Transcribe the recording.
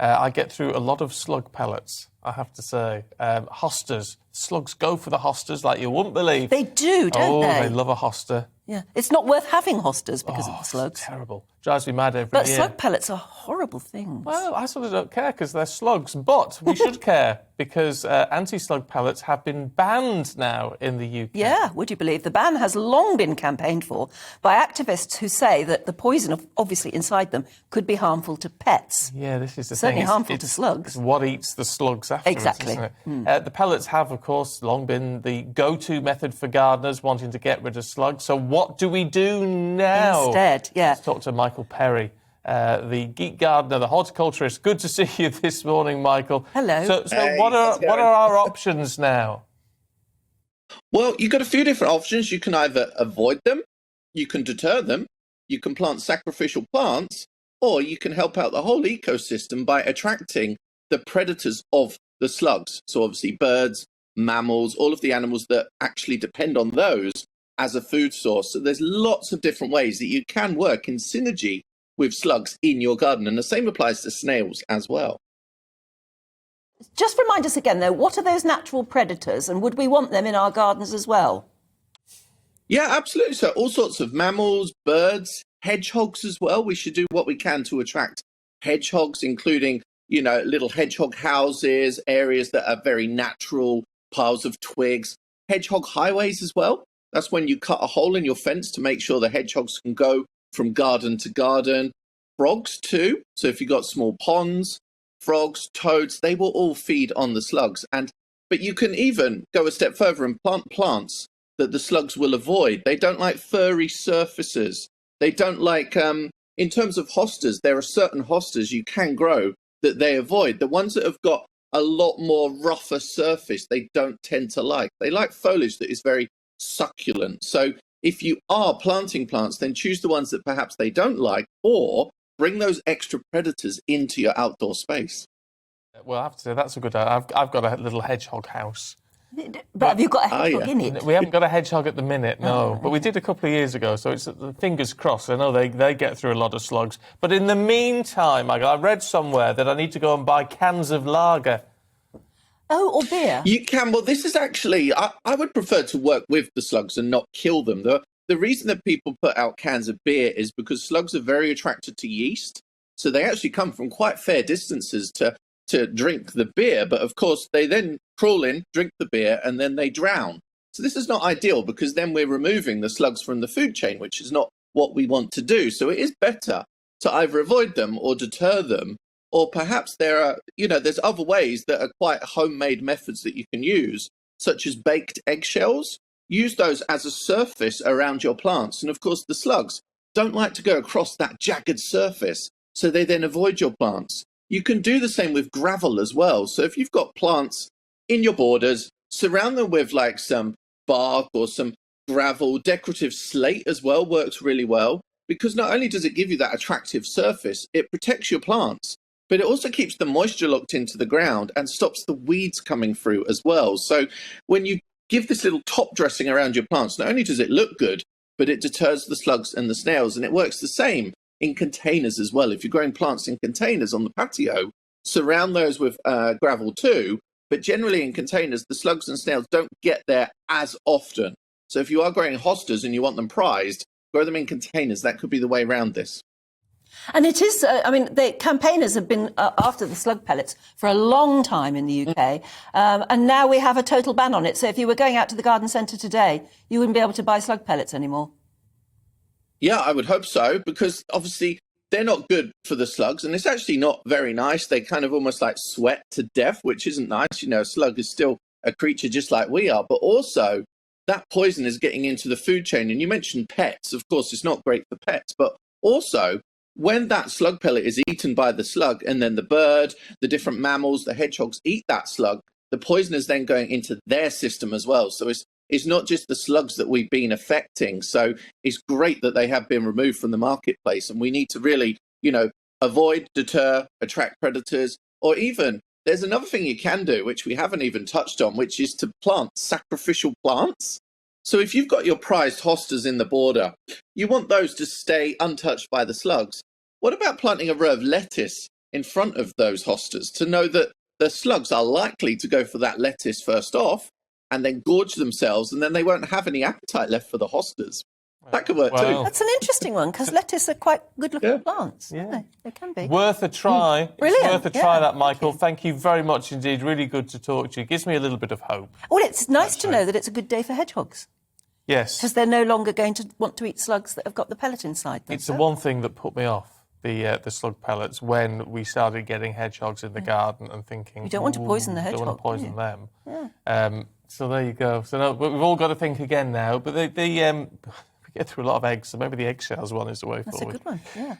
I get through a lot of slug pellets, I have to say. Hostas. Slugs go for the hostas like you wouldn't believe. They do, don't they? Oh, they love a hosta. Yeah, it's not worth having hostas because of the slugs. It's terrible. Drives me mad every But year. slug pellets are horrible things. Well, I sort of don't care because they're slugs, but we should care because anti-slug pellets have been banned now in the UK. Yeah, would you believe? The ban has long been campaigned for by activists who say that the poison, obviously inside them, could be harmful to pets. Yeah, this is the Certainly thing. harmful to slugs. It's what eats the slugs afterwards, Exactly. isn't it? The pellets have, of course, long been the go-to method for gardeners wanting to get rid of slugs. So what do we do now? Instead, yeah. Let's talk to Michael Perry, the geek gardener, the horticulturist. Good to see you this morning, Michael. Hello. So Hey, what how's it are going? our options now? Well, you've got a few different options. You can either avoid them, you can deter them, you can plant sacrificial plants, or you can help out the whole ecosystem by attracting the predators of the slugs. So obviously birds, mammals, all of the animals that actually depend on those as a food source. So there's lots of different ways that you can work in synergy with slugs in your garden. And the same applies to snails as well. Just remind us again, though, what are those natural predators and would we want them in our gardens as well? Yeah, absolutely. So all sorts of mammals, birds, hedgehogs as well. We should do what we can to attract hedgehogs, including, little hedgehog houses, areas that are very natural, piles of twigs, hedgehog highways as well. That's when you cut a hole in your fence to make sure the hedgehogs can go from garden to garden. Frogs too. So if you've got small ponds, frogs, toads, they will all feed on the slugs. But you can even go a step further and plant plants that the slugs will avoid. They don't like furry surfaces. They don't like, in terms of hostas, there are certain hostas you can grow that they avoid. The ones that have got a lot more rougher surface, they don't tend to like. They like foliage that is very succulent. So if you are planting plants, then choose the ones that perhaps they don't like, or bring those extra predators into your outdoor space. Well, I have to say that's a good idea. I've got a little hedgehog house. But have you got a hedgehog yeah. in it? We haven't got a hedgehog at the minute, no. But we did a couple of years ago, so it's fingers crossed. I know they get through a lot of slugs. But in the meantime, Michael, I read somewhere that I need to go and buy cans of lager. Oh, or beer? You can. Well, this is actually, I would prefer to work with the slugs and not kill them. The reason that people put out cans of beer is because slugs are very attracted to yeast. So they actually come from quite fair distances to drink the beer. But of course, they then crawl in, drink the beer, and then they drown. So this is not ideal because then we're removing the slugs from the food chain, which is not what we want to do. So it is better to either avoid them or deter them. Or perhaps there's other ways that are quite homemade methods that you can use, such as baked eggshells. Use those as a surface around your plants. And of course, the slugs don't like to go across that jagged surface, so they then avoid your plants. You can do the same with gravel as well. So if you've got plants in your borders, surround them with like some bark or some gravel. Decorative slate as well works really well, because not only does it give you that attractive surface, it protects your plants, but it also keeps the moisture locked into the ground and stops the weeds coming through as well. So when you give this little top dressing around your plants, not only does it look good, but it deters the slugs and the snails. And it works the same in containers as well. If you're growing plants in containers on the patio, surround those with gravel too. But generally in containers, the slugs and snails don't get there as often. So if you are growing hostas and you want them prized, grow them in containers. That could be the way around this. And it is, the campaigners have been after the slug pellets for a long time in the UK, and now we have a total ban on it. So if you were going out to the garden centre today, you wouldn't be able to buy slug pellets anymore. Yeah, I would hope so, because obviously they're not good for the slugs, and it's actually not very nice. They kind of almost like sweat to death, which isn't nice. A slug is still a creature just like we are, but also that poison is getting into the food chain. And you mentioned pets. Of course, it's not great for pets, but also when that slug pellet is eaten by the slug and then the bird, the different mammals, the hedgehogs eat that slug, the poison is then going into their system as well. So it's not just the slugs that we've been affecting. So it's great that they have been removed from the marketplace. And we need to really, avoid, deter, attract predators, or even there's another thing you can do, which we haven't even touched on, which is to plant sacrificial plants. So if you've got your prized hostas in the border, you want those to stay untouched by the slugs. What about planting a row of lettuce in front of those hostas to know that the slugs are likely to go for that lettuce first off and then gorge themselves, and then they won't have any appetite left for the hostas. That could work too. That's an interesting one, because lettuce are quite good-looking plants. Yeah, they can be. Worth a try. Brilliant. It's worth a try, that, Michael. Thank you very much indeed. Really good to talk to you. It gives me a little bit of hope. Well, it's nice to know that it's a good day for hedgehogs. Yes. Because they're no longer going to want to eat slugs that have got the pellet inside them. It's the one thing that put me off the slug pellets when we started getting hedgehogs in the garden and thinking... You don't want to poison the hedgehog, don't want to poison them. Yeah. So there you go. So no, but we've all got to think again now. But we get through a lot of eggs, so maybe the eggshells one is the way forward. That's a good one, yeah.